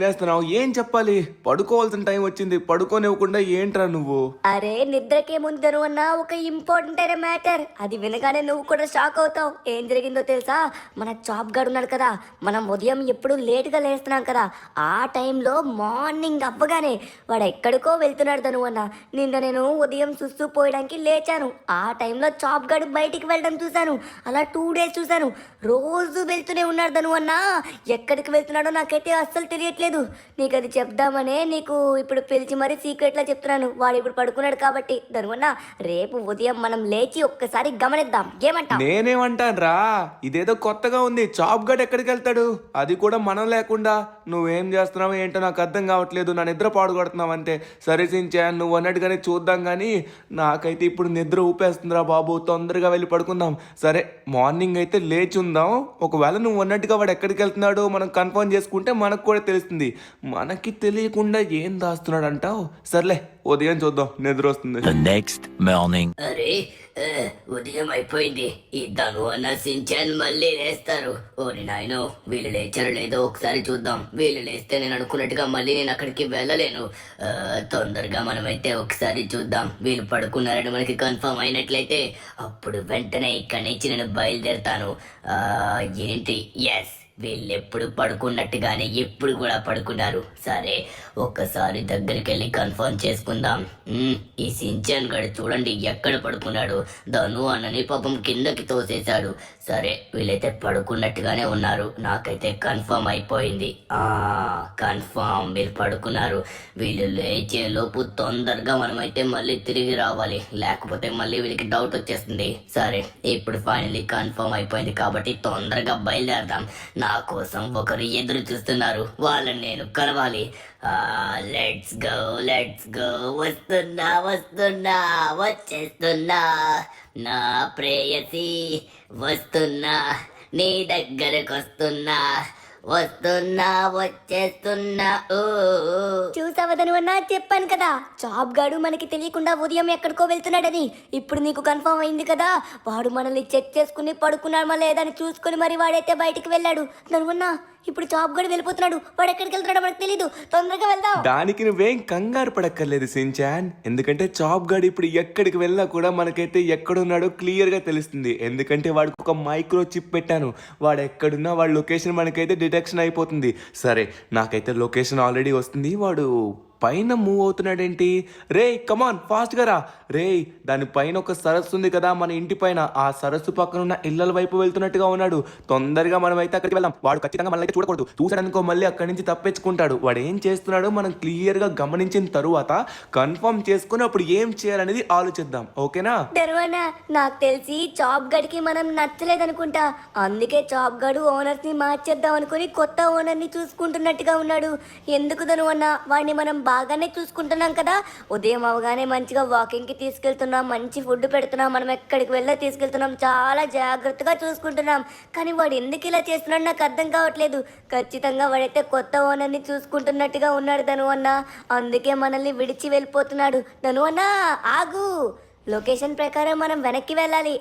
తినేస్తున్నావు ఏం చెప్పాలి? పడుకోవాల్సిన టైం వచ్చింది, పడుకోనివ్వకుండా ఏంట్రా నువ్వు? అరే నిద్రకే ముందు అన్న ఒక ఇంపార్టెంట్ అయిన మ్యాటర్, అది వినగానే నువ్వు కూడా షాక్ అవుతావు. ఏం జరిగిందో తెలుసా? మన జాబ్ గార్డ్ ఉన్నాడు కదా, మనం ఉదయం ఎప్పుడు లేటుగా లేస్తున్నాం కదా, ఆ టైంలో మార్నింగ్ అవ్వగానే వాడు ఎక్కడికో వెళ్తున్నాడు ధను అన్న. నిన్న నేను ఉదయం సుస్తూ పోయడానికి లేచాను, ఆ టైంలో జాబ్ గార్డ్ బయటికి వెళ్ళడం చూశాను. అలా 2 days చూశాను, రోజు వెళ్తూనే ఉన్నాడు ధను అన్న. ఎక్కడికి వెళ్తున్నాడో నాకైతే అస్సలు తెలియట్లేదు. నీకు అది చెప్దామనే నీకు ఇప్పుడు పిలిచి మరీ సీక్రెట్లా చెప్తున్నాను. వాడు ఇప్పుడు పడుకున్నాడు కాబట్టి ధనువన్న, రేపు ఉదయం మనం లేచి ఒక్కసారి గమనిద్దాం, ఏమంటావ్? నేనేమంటానురా, ఇదేదో కొత్తగా ఉంది. జాబ్ గడ్ ఎక్కడికి వెళ్తాడు, అది కూడా మనం లేకుండా? నువ్వేం చేస్తున్నావు ఏంటో నాకు అర్థం కావట్లేదు. నా నిద్ర పాడుకొడుతున్నావు అంతే. సరే సించా, నువ్వు అన్నట్టుగానే చూద్దాం, కానీ నాకైతే ఇప్పుడు నిద్ర ఊపేస్తుందిరా బాబు. తొందరగా వెళ్ళి పడుకుందాం. సరే మార్నింగ్ అయితే లేచి ఉందాం. ఒకవేళ నువ్వు అన్నట్టుగా వాడు ఎక్కడికి వెళ్తున్నాడో మనం కన్ఫర్మ్ చేసుకుంటే మనకు కూడా తెలుస్తుంది. మనకి తెలియకుండా ఏం దాస్తున్నాడు అంటావు? సర్లే ఉదయం చూద్దాం, నిద్ర వస్తుంది. The next morning. అరే ఉదయం అయిపోయింది, ఈ ధను అన్న సించాన్ మళ్ళీ లేస్తారు. ఓరి నాయనో, వీళ్ళు లేచారో లేదో ఒకసారి చూద్దాం. వీళ్ళు లేస్తే నేను అనుకున్నట్టుగా మళ్ళీ నేను అక్కడికి వెళ్ళలేను. తొందరగా మనమైతే ఒకసారి చూద్దాం. వీళ్ళు పడుకున్నారని మనకి కన్ఫర్మ్ అయినట్లయితే అప్పుడు వెంటనే ఇక్కడి నుంచి నేను బయలుదేరుతాను. ఏంటి, ఎస్, వీళ్ళు ఎప్పుడు పడుకున్నట్టుగానే ఎప్పుడు కూడా పడుకున్నారు. సరే ఒక్కసారి దగ్గరికి వెళ్ళి కన్ఫర్మ్ చేసుకుందాం. ఈ సించాన్ గడు చూడండి ఎక్కడ పడుకున్నాడు. ధను అన్నని పాపం కిందకి తోసేశాడు. సరే వీళ్ళైతే పడుకున్నట్టుగానే ఉన్నారు, నాకైతే కన్ఫర్మ్ అయిపోయింది. కన్ఫర్మ్ వీళ్ళు పడుకున్నారు. వీళ్ళు లేచే లోపు తొందరగా మనమైతే మళ్ళీ తిరిగి రావాలి, లేకపోతే మళ్ళీ వీళ్ళకి డౌట్ వచ్చేస్తుంది. సరే ఇప్పుడు ఫైనల్లీ కన్ఫర్మ్ అయిపోయింది కాబట్టి తొందరగా బయలుదేరదాం. నా కోసం ఒకరు ఎదురు చూస్తున్నారు, వాళ్ళని నేను కలవాలి. Let's go, let's go. వస్తున్నా వస్తున్నా, వచ్చేస్తున్నా నా ప్రేయసి. వస్తున్నా, నీ దగ్గరకు వస్తున్నా, వస్తున్నా, వచ్చేస్తున్నా. చూసావా ధనువన్నా, చెప్పాను కదా జాబ్ గాడు మనకి తెలియకుండా ఉదయం ఎక్కడికో వెళ్తున్నాడని. ఇప్పుడు నీకు కన్ఫర్మ్ అయింది కదా, వాడు మనల్ని చెక్ చేసుకుని పడుకున్నామా లేదని చూసుకుని మరి వాడైతే బయటికి వెళ్ళాడు. ధనువన్నా, ఇప్పుడు జాబ్ గడు వెళ్ళిపోతున్నాడు, వాడు ఎక్కడికి వెళ్తున్నాడో మనకు తెలీదు. తొందరగా వెళ్దాం. దానికి నువ్వేం కంగారు పడక్కర్లేదు సించాన్, ఎందుకంటే జాబ్ గాడు ఇప్పుడు ఎక్కడికి వెళ్ళినా కూడా మనకైతే ఎక్కడున్నాడో క్లియర్ గా తెలుస్తుంది. ఎందుకంటే వాడికి ఒక మైక్రో చిప్ పెట్టాను. వాడు ఎక్కడున్నా వాడి లొకేషన్ మనకైతే డిటెక్షన్ అయిపోతుంది. సరే నాకైతే లొకేషన్ ఆల్రెడీ వస్తుంది. వాడు పైన మూవ్ అవుతున్నాడేంటి? రే కమాన్ ఫాస్ట్గా రా. రే దానిపైన ఒక సరస్సు ఉంది కదా మన ఇంటి పైన, ఆ సరస్సు పక్కన ఉన్న ఇళ్ళల వైపు వెళ్తున్నట్టుగా ఉన్నాడు. తొందరగా మనం అయితే అక్కడికి వెళ్దాం. వాడు ఖచ్చితంగా మనల్ని అయితే చూడకూడదు, చూసాడనుకో మళ్ళీ అక్కడి నుంచి తప్పించుకుంటాడు. వాడు ఏం చేస్తున్నాడో మనం క్లియర్గా గమనించిన తరువాత కన్ఫర్మ్ చేసుకుని అప్పుడు ఏం చేయాలనేది ఆలోచిద్దాం, ఓకేనా? దర్వానా, నాకు తెలిసి జాబ్ గడికి మనం నచ్చలేదనుకుంటా, అందుకే జాబ్ గడు ఓనర్స్ ని మార్చేద్దాం అనుకుని కొత్త ఓనర్ ని చూసుకుంటున్నట్టుగా ఉన్నాడు. ఎందుకు దనువన్నా, వాడిని మనం బాగానే చూసుకుంటున్నాం కదా. ఉదయం అవగానే మంచిగా వాకింగ్కి తీసుకెళ్తున్నాం, మంచి ఫుడ్ పెడుతున్నాం, మనం ఎక్కడికి వెళ్ళా తీసుకెళ్తున్నాం, చాలా జాగ్రత్తగా చూసుకుంటున్నాం. కానీ వాడు ఎందుకు ఇలా చేస్తున్నాడు నాకు అర్థం కావట్లేదు. ఖచ్చితంగా వాడైతే కొత్త ఓనర్ని చూసుకుంటున్నట్టుగా ఉన్నాడు ధనువన్న, అందుకే మనల్ని విడిచి వెళ్ళిపోతున్నాడు. ధనువన్న ఆగు, లొకేషన్ ప్రకారం మనం వెనక్కి వెళ్ళాలి.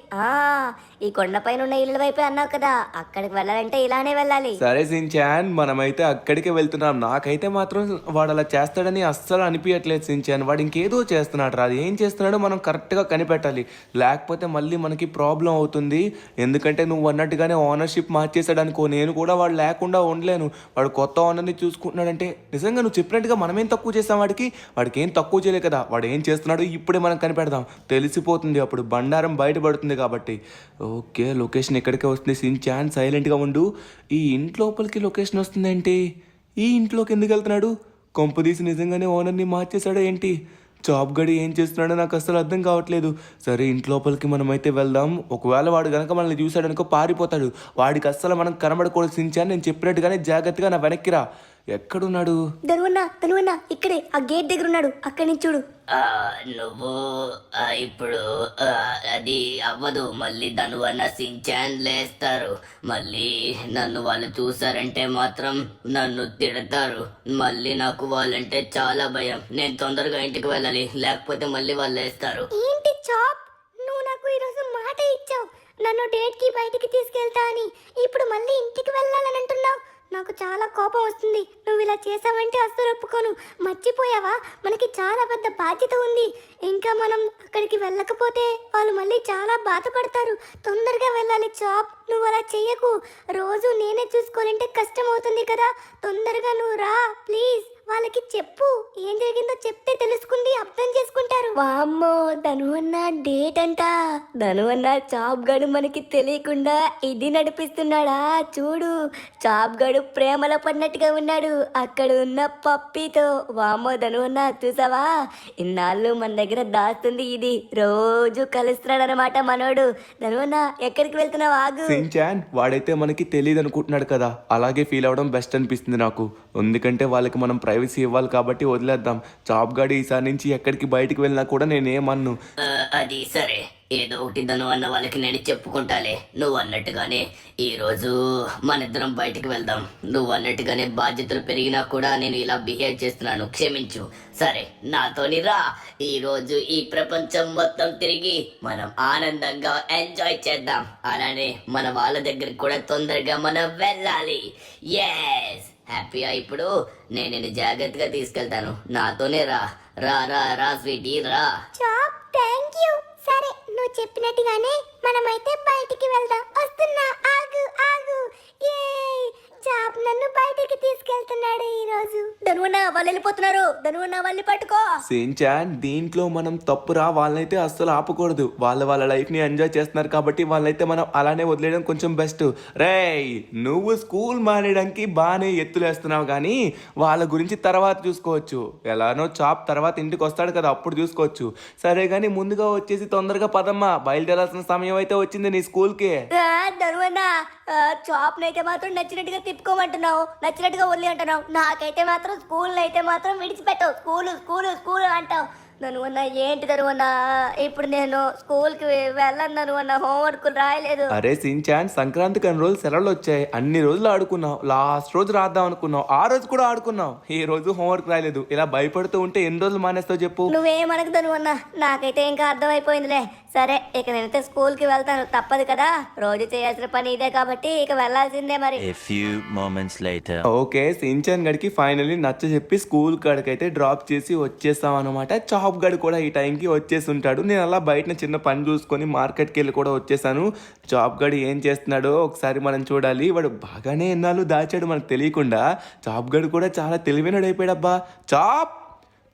ఈ కొండపైన ఉన్న ఇళ్ళ వైపే అన్నావు కదా, అక్కడికి వెళ్ళాలంటే ఇలానే వెళ్ళాలి. సరే సించాన్, మనమైతే అక్కడికే వెళ్తున్నాం. నాకైతే మాత్రం వాడు అలా చేస్తాడని అస్సలు అనిపించట్లేదు సించాన్. వాడు ఇంకేదో చేస్తున్నాడు రా, అది ఏం చేస్తున్నాడో మనం కరెక్ట్గా కనిపెట్టాలి, లేకపోతే మళ్ళీ మనకి ప్రాబ్లం అవుతుంది. ఎందుకంటే నువ్వు అన్నట్టుగానే ఓనర్షిప్ మార్చేసాడు అనుకో, నేను కూడా వాడు లేకుండా ఉండలేను. వాడు కొత్త ఓనర్ని చూసుకుంటున్నాడంటే నిజంగా నువ్వు చెప్పినట్టుగా మనమేం తక్కువ చేస్తాం వాడికి ఏం తక్కువ చేయలే కదా. వాడు ఏం చేస్తున్నాడో ఇప్పుడే మనం కనిపెడదాం, తెలిసిపోతుంది అప్పుడు బండారం బయటపడుతుంది కాబట్టి. ఓకే లొకేషన్ ఎక్కడికే వస్తుంది. సించాన్ సైలెంట్గా ఉండు. ఈ ఇంట్లోపలికి లొకేషన్ వస్తుందేంటి? ఈ ఇంట్లోకి ఎందుకు వెళ్తున్నాడు? కొంపదీసి నిజంగానే ఓనర్ని మార్చేశాడో ఏంటి? జాబ్ గడి ఏం చేస్తున్నాడో నాకు అసలు అర్థం కావట్లేదు. సరే ఇంట్లోపలికి మనమైతే వెళ్దాం. ఒకవేళ వాడు కనుక మనల్ని చూశాడనుకో పారిపోతాడు. వాడికి అస్సలు మనం కనబడకూడదు సించాన్. నేను చెప్పినట్టుగానే జాగ్రత్తగా నా వెనక్కిరా. ఎక్కడున్నాడు? ధనువన్నా ఇక్కడే ఆ గేట్ దగ్గర ఉన్నాడు, అక్కడి నుంచి చూడు. నువ్వు ఇప్పుడు అది అవ్వదు. మళ్ళీ ధనువన్న సించాన్ లేస్తారు. మళ్ళీ నన్ను వాళ్ళు చూసారంటే మాత్రం నన్ను తిడతారు. మళ్ళీ నాకు వాళ్ళంటే చాలా భయం. నేను తొందరగా ఇంటికి వెళ్ళాలి, లేకపోతే మళ్ళీ వాళ్ళు లేస్తారు. ఏంటి చాప్, నువ్వు నాకు ఈరోజు మాట ఇచ్చావు నన్ను డేట్ కి బయటికి తీసుకెళ్తా అని, ఇప్పుడు మళ్ళీ ఇంటికి వెళ్ళాలని అంటున్నావు. నాకు చాలా కోపం వస్తుంది. నువ్వు ఇలా చేసావంటే అస్సలు ఒప్పుకోను. మర్చిపోయావా, మనకి చాలా పెద్ద బాధ్యత ఉంది. ఇంకా మనం అక్కడికి వెళ్ళకపోతే వాళ్ళు మళ్ళీ చాలా బాధపడతారు. తొందరగా వెళ్ళాలి చాప్. నువ్వు అలా చెయ్యకు. రోజు నేనే చూసుకోవాలంటే కష్టం అవుతుంది కదా. తొందరగా నువ్వు రా ప్లీజ్. వాళ్ళకి చెప్పు, ఏం జరిగిందో చెప్తే తెలుసుకుంది, అర్థం చేసుకుంటారు. వామ్మో, ధనువన్న డేట్ అంట. ధనువన్న చాప్ గడు మనకి తెలియకుండా ఇది నడిపిస్తున్నాడా చూడు. చాప్ గడు ప్రేమలో పడినట్టుగా ఉన్నాడు అక్కడ ఉన్న పప్పీతో. వామ్మో ధనువన్న చూసావా, ఇన్నాళ్ళు మన దగ్గర దాస్తుంది ఇది. రోజు కలుస్తున్నాడు అనమాట మనోడు. ధనువన్న ఎక్కడికి వెళ్తున్నావు, ఆగు. సించాన్ వాడైతే మనకి తెలియదు అనుకుంటున్నాడు కదా, అలాగే ఫీల్ అవ్వడం బెస్ట్ అనిపిస్తుంది నాకు. ఎందుకంటే వాళ్ళకి మనం ప్రైవసీ ఇవ్వాలి కాబట్టి వదిలేద్దాం. జాబ్ గాడి ఈసారి నుంచి ఎక్కడికి బయటికి వెళ్ళినా కూడా నేనేమన్ను. అది సరే, ఏదో ఒకటి ధను అన్న వాళ్ళకి నేను చెప్పుకుంటాలే. నువ్వు అన్నట్టుగానే ఈరోజు మనిద్దరం బయటికి వెళ్దాం. నువ్వు అన్నట్టుగానే బాధ్యతలు పెరిగినా కూడా నేను ఇలా బిహేవ్ చేస్తున్నాను, క్షమించు. సరే నాతోని రా. ఈరోజు ఈ ప్రపంచం మొత్తం తిరిగి మనం ఆనందంగా ఎంజాయ్ చేద్దాం. అలానే మన వాళ్ళ దగ్గరికి కూడా తొందరగా మనం వెళ్ళాలి. ఎస్, హ్యాపీగా ఇప్పుడు నేను నిన్ను జాగ్రత్తగా తీసుకెళ్తాను. నాతోనే రా. రా రా రా స్వీటీ రా. చాప్, థ్యాంక్ యూ. సరే, నువ్వు చెప్పినట్టుగానే మనమైతే బయటికి వెళ్దాం. వస్తున్నా, ఆగు ఆగు. ఏ చాప్ నన్ను బయటికి తీసుకెళ్తున్నాడు ఈ రోజు. ధనువన్న వాళ్ళు వెళ్ళిపోతున్నారు. ధనువన్న వాళ్ళని పట్టుకో. సించాన్ దీంట్లో మనం తప్పురా. వాళ్ళనైతే అస్సలు ఆపకూడదు. వాళ్ళ లైఫ్ని ఎంజాయ్ చేస్తున్నారు కాబట్టి వాళ్ళనైతే మనం అలానే వదిలేయడం కొంచెం బెస్ట్. రేయ్, నువ్వు స్కూల్ మానేయడానికి బాగానే ఎత్తులేస్తున్నావు కానీ వాళ్ళ గురించి తర్వాత చూసుకోవచ్చు. ఎలానో చాప్ తర్వాత ఇంటికి వస్తాడు కదా, అప్పుడు చూసుకోవచ్చు. సరే కానీ ముందుగా వచ్చేసి తొందరగా పదమ్మా, బయలుదేరాల్సిన సమయం అయితే వచ్చింది నీ స్కూల్కి. ధనువన్న చాప్ నైతే మాత్రం నచ్చినట్టుగా తిప్పుకోమంటున్నావు, నచ్చినట్టుగా వదిలి అంటున్నావు. నాకైతే మాత్రం స్కూల్ అయితే మాత్రం విడిచిపెట్టవు. స్కూలు స్కూలు స్కూల్ అంటావు. ధనువన్న ఏంటి ధనువన్న, ఇప్పుడు నేను స్కూల్కి వెళ్ళను ధనువన్న, హోంవర్క్ రాయలేదు. అరే సించాన్, సంక్రాంతికి అన్ని రోజులు సెలవులు వచ్చాయి. అన్ని రోజులు ఆడుకున్నావు. లాస్ట్ రోజు రాద్దాం అనుకున్నావు, ఆ రోజు కూడా ఆడుకున్నావు. ఈ రోజు హోంవర్క్ రాయలేదు. ఇలా భయపడుతూ ఉంటే ఎన్ని రోజులు మానేస్తావు చెప్పు. నువ్వేమనకు ధనువన్న, నాకైతే ఇంకా అర్థమైపోయిందిలే. సరే, ఇక నేనైతే స్కూల్కి వెళ్తాను, తప్పదు కదా. రోజు చేయాల్సిన పని ఇదే కాబట్టి ఇక వెళ్ళాల్సిందే మరి. A few moments later. Okay, Shinchan గడికి ఫైనల్లీ నచ్చ చెప్పి స్కూల్ కాడికైతే డ్రాప్ చేసి వచ్చేస్తాం అనమాట. చాప్ గడు కూడా ఈ టైంకి వచ్చేసి ఉంటాడు. నేను అలా బయట చిన్న పని చూసుకొని మార్కెట్కి వెళ్ళి కూడా వచ్చేసాను. చాప్ గడు ఏం చేస్తున్నాడో ఒకసారి మనం చూడాలి. వాడు బాగానే ఎన్నాళ్ళు దాచాడు మనకు తెలియకుండా. చాప్ గడు కూడా చాలా తెలివైనడు అయిపోయాడబ్బా. చాప్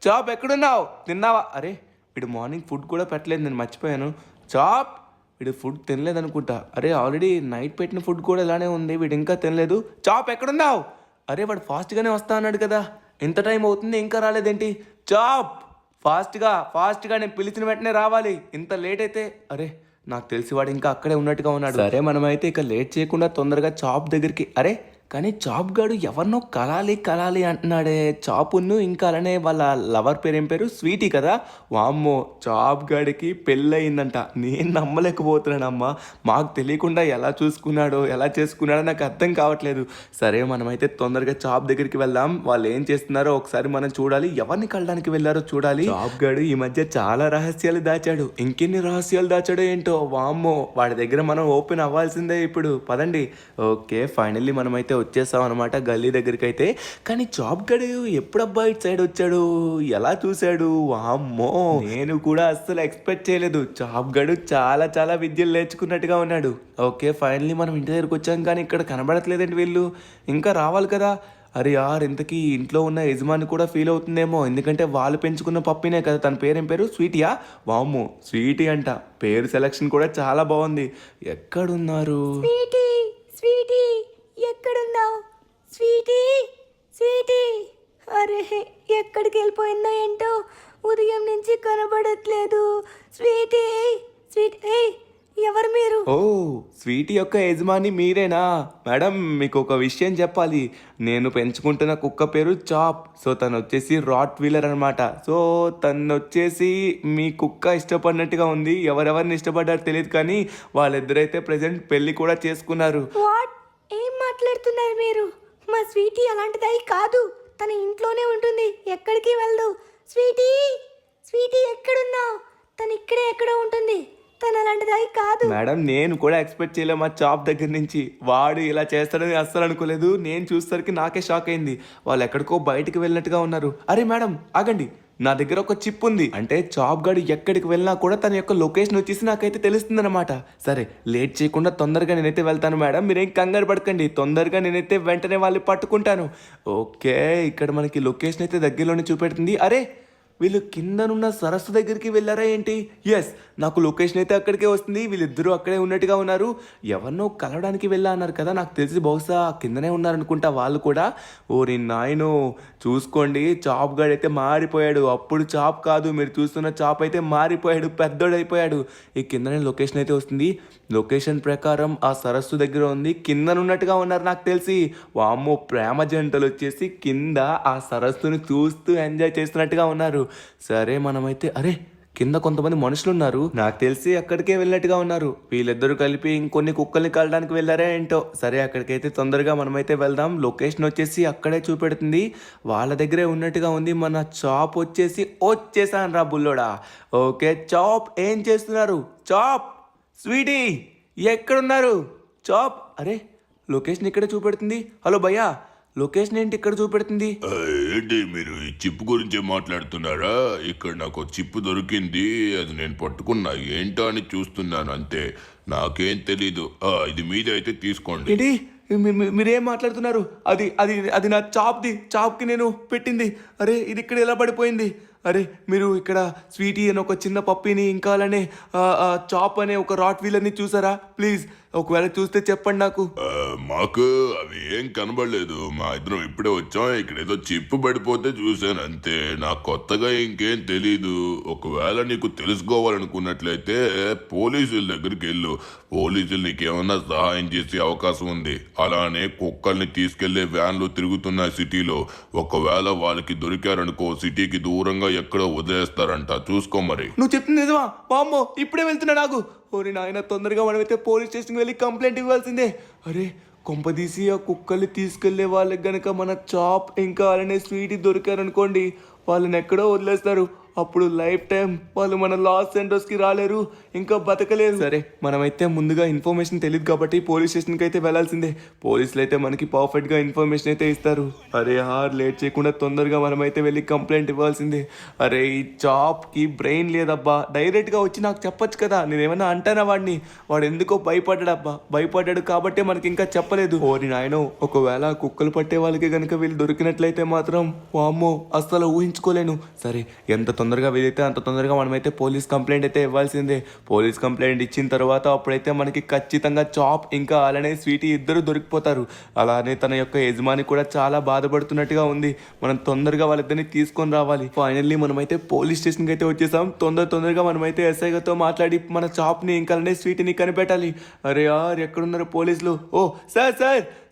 చాప్ ఎక్కడున్నావు, తిన్నావా? అరే, వీడు మార్నింగ్ ఫుడ్ కూడా పెట్టలేదు, నేను మర్చిపోయాను. చాప్, వీడు ఫుడ్ తినలేదు అనుకుంటా. అరే, ఆల్రెడీ నైట్ పెట్టిన ఫుడ్ కూడా ఇలానే ఉంది, వీడు ఇంకా తినలేదు. చాప్ ఎక్కడున్నావు? అరే, వాడు ఫాస్ట్గానే వస్తా అన్నాడు కదా, ఎంత టైం అవుతుంది ఇంకా రాలేదేంటి? చాప్, ఫాస్ట్గా నేను పిలిచిన వెంటనే రావాలి. ఇంత లేట్ అయితే అరే, నాకు తెలిసి వాడు ఇంకా అక్కడే ఉన్నట్టుగా ఉన్నాడు. సరే, మనమైతే ఇక లేట్ చేయకుండా తొందరగా చాప్ దగ్గరికి. అరే, కానీ చాప్ గాడు ఎవరినో కలాలి అంటున్నాడే. చాపును ఇంకా అలానే వాళ్ళ లవర్ పేరు ఏం పేరు, స్వీటీ కదా. వామ్మో, చాప్ గాడికి పెళ్ళయిందంట. నేను నమ్మలేకపోతున్నానమ్మా. మాకు తెలియకుండా ఎలా చూసుకున్నాడో ఎలా చేసుకున్నాడో నాకు అర్థం కావట్లేదు. సరే, మనమైతే తొందరగా చాప్ దగ్గరికి వెళ్దాం. వాళ్ళు ఏం చేస్తున్నారో ఒకసారి మనం చూడాలి. ఎవరిని కలడానికి వెళ్ళారో చూడాలి. చాప్ గాడు ఈ మధ్య చాలా రహస్యాలు దాచాడు. ఇంకెన్ని రహస్యాలు దాచాడో ఏంటో. వామ్మో, వాడి దగ్గర మనం ఓపెన్ అవ్వాల్సిందే ఇప్పుడు. పదండి. ఓకే, ఫైనల్లీ మనమైతే వచ్చేసాం అనమాట గల్లీ దగ్గరికి అయితే. కానీ జాబ్ గడు ఎప్పుడబ్బా ఇటు సైడ్ వచ్చాడు, ఎలా చూశాడు? వామ్మో, నేను కూడా అస్సలు ఎక్స్పెక్ట్ చేయలేదు. జాబ్ గడు చాలా చాలా విద్యలు నేర్చుకున్నట్టుగా ఉన్నాడు. ఓకే, ఫైనల్లీ మనం ఇంటి దగ్గరికి వచ్చాం కానీ ఇక్కడ కనబడట్లేదండి వీళ్ళు. ఇంకా రావాలి కదా. అరే యార్, ఇంతకీ ఇంట్లో ఉన్న యజమాని కూడా ఫీల్ అవుతుందేమో, ఎందుకంటే వాళ్ళు పెంచుకున్న పప్పినే కదా. తన పేరేం పేరు, స్వీటీయా? వామ్మో, స్వీటీ అంట. పేరు సెలక్షన్ కూడా చాలా బాగుంది. ఎక్కడున్నారు? స్వీటీ, స్వీటీ ఎక్కడున్నావు? స్వీటీ, స్వీటీ, అరే ఎక్కడికి వెళ్ళిపోయిందో ఏంటో, ఉదయం నుంచి కనబడట్లేదు. స్వీటీ, స్వీటీ, ఎవరు మీరు? ఓ, స్వీటీ యొక్క యజమాని మీరేనా మేడం? మీకు ఒక విషయం చెప్పాలి. నేను పెంచుకుంటున్న కుక్క పేరు చాప్. సో తను వచ్చేసి రాట్ వీలర్ అనమాట. సో తను వచ్చేసి మీ కుక్క ఇష్టపడినట్టుగా ఉంది. ఎవరెవరిని ఇష్టపడ్డారో తెలియదు కానీ వాళ్ళిద్దరైతే ప్రెసెంట్ పెళ్లి కూడా చేసుకున్నారు. వాట్, ఏం మాట్లాడుతున్నారు మీరు? మా స్వీటీ అలాంటిదై కాదు. తన ఇంట్లోనే ఉంటుంది, ఎక్కడికి వెళ్ళదు. స్వీటీ, స్వీటీ ఎక్కడున్నావు? తను ఇక్కడే ఎక్కడో ఉంటుంది. తను అలాంటిది కాదు. మేడం నేను కూడా ఎక్స్పెక్ట్ చేయలే మా చాప్ దగ్గర నుంచి. వాడు ఇలా చేస్తాడని అస్సలు అనుకోలేదు. నేను చూసేసరికి నాకే షాక్ అయింది. వాళ్ళు ఎక్కడికో బయటికి వెళ్ళినట్టుగా ఉన్నారు. అరే మేడం ఆగండి, నా దగ్గర ఒక చిప్ ఉంది. అంటే చాప్ గాడు ఎక్కడికి వెళ్ళినా కూడా తన యొక్క లొకేషన్ వచ్చేసి నాకైతే తెలుస్తుందన్నమాట. సరే లేట్ చేయకుండా తొందరగా నేనైతే వెళ్తాను మేడం, మీరేం కంగారు పడకండి. తొందరగా నేనైతే వెంటనే వాళ్ళని పట్టుకుంటాను. ఓకే, ఇక్కడ మనకి లొకేషన్ అయితే దగ్గరలోనే చూపెడుతుంది. అరే వీళ్ళు కిందనున్న సరస్సు దగ్గరికి వెళ్ళారా ఏంటి? ఎస్, నాకు లొకేషన్ అయితే అక్కడికే వస్తుంది. వీళ్ళిద్దరూ అక్కడే ఉన్నట్టుగా ఉన్నారు. ఎవరినో కలవడానికి వెళ్ళా అన్నారు కదా, నాకు తెలిసి బహుశా కిందనే ఉన్నారనుకుంటా వాళ్ళు కూడా. ఓరి నాయనో, చూసుకోండి చాప్ గాడు అయితే మారిపోయాడు. అప్పుడు చాప్ కాదు, మీరు చూస్తున్న చాప్ అయితే మారిపోయాడు, పెద్దోడైపోయాడు. ఈ కిందనే లొకేషన్ అయితే వస్తుంది. లొకేషన్ ప్రకారం ఆ సరస్సు దగ్గర ఉంది. కిందనున్నట్టుగా ఉన్నారు నాకు తెలిసి. వామ్మో, ప్రేమ జంటలు వచ్చేసి కింద ఆ సరస్సుని చూస్తూ ఎంజాయ్ చేస్తున్నట్టుగా ఉన్నారు. సరే మనమైతే అరే కింద కొంతమంది మనుషులు ఉన్నారు, నాకు తెలిసి అక్కడికే వెళ్ళినట్టుగా ఉన్నారు. వీళ్ళిద్దరూ కలిపి ఇంకొన్ని కుక్కల్ని కలడానికి వెళ్ళారా ఏంటో. సరే అక్కడికైతే తొందరగా మనమైతే వెళ్దాం. లొకేషన్ వచ్చేసి అక్కడే చూపెడుతుంది. వాళ్ళ దగ్గరే ఉన్నట్టుగా ఉంది. మన చాప్ వచ్చేసి వచ్చేసాను రా బుల్లోడా. ఓకే చాప్, ఏం చేస్తున్నారు? చాప్, స్వీటీ ఎక్కడున్నారు? చాప్, అరే లొకేషన్ ఇక్కడే చూపెడుతుంది. హలో భయ్యా, లొకేషన్ ఏంటి ఇక్కడ చూపెడుతుంది? ఏంటి మీరు ఈ చిప్ గురించి మాట్లాడుతున్నారా? ఇక్కడ నాకు చిప్ దొరికింది, అది నేను పట్టుకున్నా. ఏంటో అని చూస్తున్నాను అంతే, నాకేం తెలీదు. ఇది మీదే అయితే తీసుకోండి. ఏంటి మీరేం మాట్లాడుతున్నారు? అది అది అది నా చాప్కి నేను పెట్టింది. అరే ఇది ఇక్కడ ఎలా పడిపోయింది? అరే మీరు ఇక్కడ స్వీటీ అని ఒక చిన్న పప్పీని, ఇంకా అలానే చాప్ అనే ఒక రాట్ వీలర్ని చూసారా? ప్లీజ్ ఒకవేళ చూస్తే చెప్పండి నాకు. మాకు అవి ఏం కనబడలేదు. మా ఇద్దరం ఇప్పుడే వచ్చాం. ఇక్కడ ఏదో చిప్పు పడిపోతే చూశాను అంతే, నాకు కొత్తగా ఇంకేం తెలీదు. ఒకవేళ నీకు తెలుసుకోవాలనుకున్నట్లయితే పోలీసుల దగ్గరికి వెళ్ళు. పోలీసులు నీకేమన్నా సహాయం చేసే అవకాశం ఉంది. అలానే కుక్కల్ని తీసుకెళ్లే వ్యాన్లు తిరుగుతున్నాయి సిటీలో. ఒకవేళ వాళ్ళకి దొరికారనుకో, సిటీకి దూరంగా ఎక్కడో వదిలేస్తారంట, చూసుకో మరి. నువ్వు చెప్తుంది నిజమా? వామ్మో, ఇప్పుడే వెళ్తున్నా నాకు. ఓరి నాయన, తొందరగా మనమైతే పోలీస్ స్టేషన్కి వెళ్ళి కంప్లైంట్ ఇవ్వాల్సిందే. అరే కొంపదీసి ఆ కుక్కల్ని తీసుకెళ్లే వాళ్ళకి గనక మన చాప్ ఇంకా అలానే స్వీటీ దొరికారనుకోండి, వాళ్ళని ఎక్కడో వదిలేస్తారు. అప్పుడు లైఫ్ టైం వాళ్ళు మన లాస్ సెంటర్స్కి రాలేరు, ఇంకా బతకలేరు. సరే మనమైతే ముందుగా ఇన్ఫర్మేషన్ తెలియదు కాబట్టి పోలీస్ స్టేషన్కి అయితే వెళ్ళాల్సిందే. పోలీసులు అయితే మనకి పర్ఫెక్ట్గా ఇన్ఫర్మేషన్ అయితే ఇస్తారు. అరే లేట్ చేయకుండా తొందరగా మనమైతే వెళ్ళి కంప్లైంట్ ఇవ్వాల్సిందే. అరే ఈ చాప్కి బ్రెయిన్ లేదబ్బా, డైరెక్ట్గా వచ్చి నాకు చెప్పొచ్చు కదా, నేనేమన్నా అంటానా వాడిని? వాడు ఎందుకో భయపడ్డాడబ్బా, భయపడ్డాడు కాబట్టే మనకి ఇంకా చెప్పలేదు. ఓరి నాయనో, ఒకవేళ కుక్కలు పట్టే వాళ్ళకి కనుక వీళ్ళు దొరికినట్లయితే మాత్రం వామ్మో అస్సలు ఊహించుకోలేను. సరే ఎంత తొందరగా వీలైతే అంత తొందరగా మనమైతే పోలీస్ కంప్లైంట్ అయితే ఇవ్వాల్సిందే. పోలీస్ కంప్లైంట్ ఇచ్చిన తర్వాత అప్పుడైతే మనకి ఖచ్చితంగా చాప్ ఇంకా అలానే స్వీటీ ఇద్దరు దొరికిపోతారు. అలానే తన యొక్క యజమాని కూడా చాలా బాధపడుతున్నట్టుగా ఉంది. మనం తొందరగా వాళ్ళిద్దరిని తీసుకొని రావాలి. ఫైనల్లీ మనమైతే పోలీస్ స్టేషన్కి అయితే వచ్చేసాం. తొందరగా మనమైతే ఎస్ఐ గారితో మాట్లాడి మన చాప్ని ఇంకా అలానే స్వీటీని కనిపెట్టాలి. అరే ఎక్కడున్నారు పోలీసులు? ఓ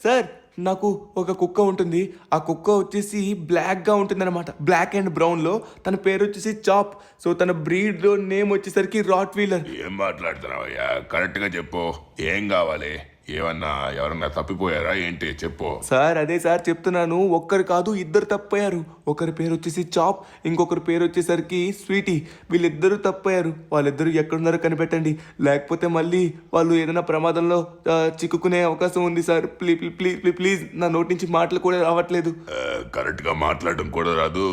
సార్ నాకు ఒక కుక్క ఉంటుంది. ఆ కుక్క వచ్చేసి బ్లాక్గా ఉంటుంది అనమాట, బ్లాక్ అండ్ బ్రౌన్లో. తన పేరు వచ్చేసి చాప్. సో తన బ్రీడ్ నేమ్ వచ్చేసరికి రాట్ వీలర్. ఏం మాట్లాడుతున్నావయ్యా? కరెక్ట్గా చెప్పు, ఏం కావాలి? ఎవరన్నా తప్పిపోయారా ఏంటి? చెప్పు సార్. అదే సార్ చెప్తున్నాను, ఒక్కరు కాదు ఇద్దరు తప్పిపోయారు. ఒకరి పేరు వచ్చేసి చాప్, ఇంకొకరి పేరు వచ్చేసరికి స్వీటీ. వీళ్ళిద్దరూ తప్పిపోయారు. వాళ్ళిద్దరూ ఎక్కడున్నారో కనిపెట్టండి, లేకపోతే మళ్ళీ వాళ్ళు ఏదైనా ప్రమాదంలో చిక్కుకునే అవకాశం ఉంది సార్. ప్లీజ్ నా నోటి నుంచి మాటలు కూడా రావట్లేదు. కరెక్ట్గా మాట్లాడడం కూడా రాదు.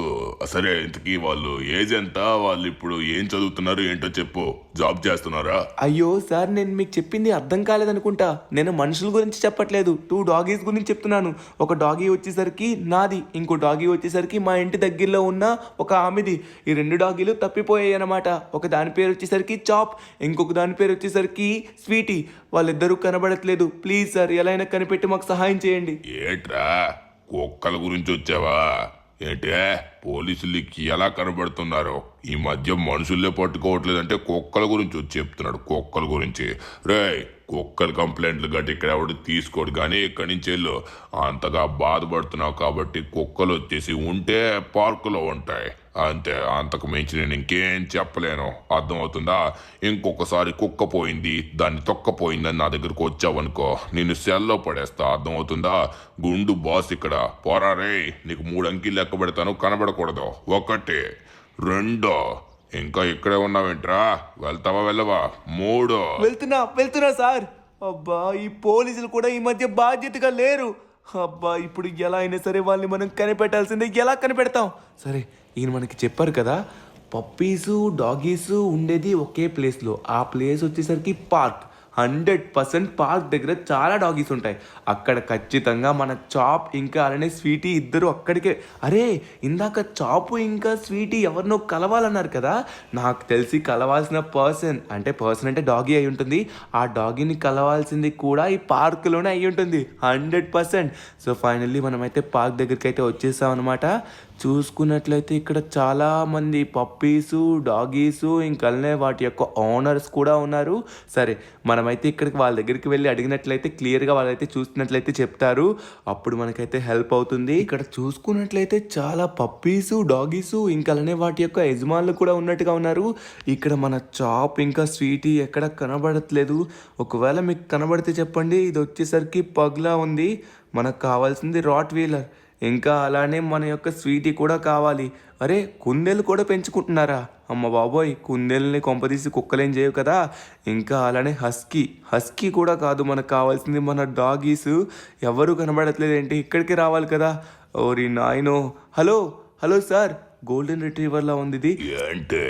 సరే ఇంతకీ వాళ్ళు ఏజ్ ఎంత? వాళ్ళు ఇప్పుడు ఏం చదువుతున్నారు ఏంటో చెప్పు. జాబ్ చేస్తున్నారా? అయ్యో సార్, నేను మీకు చెప్పింది అర్థం కాలేదనుకుంటా. నేను మనుషుల గురించి చెప్పట్లేదు, 2 డాగీస్ గురించి చెప్తున్నాను. ఒక డాగీ వచ్చేసరికి నాది, ఇంకో డాగీ వచ్చేసరికి మా ఇంటి దగ్గరలో ఉన్న ఒక ఆమెది. ఈ 2 డాగీలు తప్పిపోయాయి అన్నమాట. ఒక దాని పేరు వచ్చేసరికి చాప్, ఇంకొక దాని పేరు వచ్చేసరికి స్వీటీ. వాళ్ళిద్దరూ కనబడట్లేదు. ప్లీజ్ సార్, ఎలా అయినా కనిపెట్టి మాకు సహాయం చేయండి. ఏట్రా కుక్కల గురించి వచ్చావా? ఏంటే పోలీసులకి ఎలా కనబడుతున్నారు? ఈ మధ్య మనుషుల్లే పట్టుకోవట్లేదంటే కుక్కల గురించి వచ్చి చెప్తున్నాడు. కుక్కల గురించి రేయ్, కుక్కల కంప్లైంట్లు గట్టి ఇక్కడ ఎవడు తీసుకోడు కానీ ఇక్కడి నుంచి వెళ్ళు. అంతగా బాధపడుతున్నావు కాబట్టి కుక్కలు వచ్చేసి ఉంటే పార్కులో ఉంటాయి అంతే. అంతకు మించి నేను ఇంకేం చెప్పలేను, అర్థమవుతుందా? ఇంకొకసారి కుక్క పోయింది, దాన్ని తొక్కపోయిందని నా దగ్గరకు వచ్చావనుకో, నేను సెల్లో పడేస్తా, అర్థమవుతుందా? గుండు బాస్ ఇక్కడ. పోరా రే, నీకు 3 అంకెలు లెక్క పెడతాను, కనబడకూడదు. 1 2 ఇంకా ఇక్కడే ఉన్నావేంట్రా? వెళ్తావా వెళ్ళవా? 3 వెళ్తున్నా సార్. అబ్బా ఈ పోలీసులు కూడా ఈ మధ్య బాధ్యతగా లేరు. అబ్బా ఇప్పుడు ఎలా అయినా సరే వాళ్ళని మనం కనిపెట్టాల్సిందే. ఎలా కనిపెడతాం? సరే ఈయన మనకి చెప్పారు కదా పప్పీసు డాగీసు ఉండేది ఒకే ప్లేస్లో. ఆ ప్లేస్ వచ్చేసరికి పార్క్. 100% పార్క్ దగ్గర చాలా డాగీస్ ఉంటాయి. అక్కడ ఖచ్చితంగా మన చాప్ ఇంకా అలానే స్వీటీ ఇద్దరు అక్కడికే. అరే ఇందాక చాపు ఇంకా స్వీటీ ఎవరినో కలవాలన్నారు కదా. నాకు తెలిసి కలవాల్సిన పర్సన్ అంటే డాగీ అయి ఉంటుంది. ఆ డాగీని కలవాల్సింది కూడా ఈ పార్క్లోనే అయి ఉంటుంది 100%. సో ఫైనల్లీ మనమైతే పార్క్ దగ్గరికి అయితే వచ్చేసాం అనమాట. చూసుకున్నట్లయితే ఇక్కడ చాలామంది పప్పీసు డాగీసు ఇంకనే వాటి యొక్క ఓనర్స్ కూడా ఉన్నారు. సరే మనమైతే ఇక్కడికి వాళ్ళ దగ్గరికి వెళ్ళి అడిగినట్లయితే క్లియర్గా వాళ్ళైతే చూస్తున్నట్లయితే చెప్తారు. అప్పుడు మనకైతే హెల్ప్ అవుతుంది. ఇక్కడ చూసుకున్నట్లయితే చాలా పప్పీసు డాగీసు ఇంకనే వాటి యొక్క యజమానులు కూడా ఉన్నట్టుగా ఉన్నారు. ఇక్కడ మన చాప్ ఇంకా స్వీటీ ఎక్కడ కనబడట్లేదు. ఒకవేళ మీకు కనబడితే చెప్పండి. ఇది వచ్చేసరికి పగ్లా ఉంది. మనకు కావాల్సింది రాట్ వీలర్. ఇంకా అలానే మన యొక్క స్వీటీ కూడా కావాలి. అరే కుందేలు కూడా పెంచుకుంటున్నారా? అమ్మ బాబోయ్, కుందేల్ని కొంపదీసి కుక్కలేం చేయవు కదా. ఇంకా అలానే హస్కీ కూడా కాదు మనకు కావాల్సింది మన డాగీస్. ఎవరు కనబడట్లేదు ఏంటి? ఇక్కడికి రావాలి కదా. ఓరి నాయనో. హలో సార్, గోల్డెన్ రిట్రీవర్లా ఉంది ఇది. ఏంటే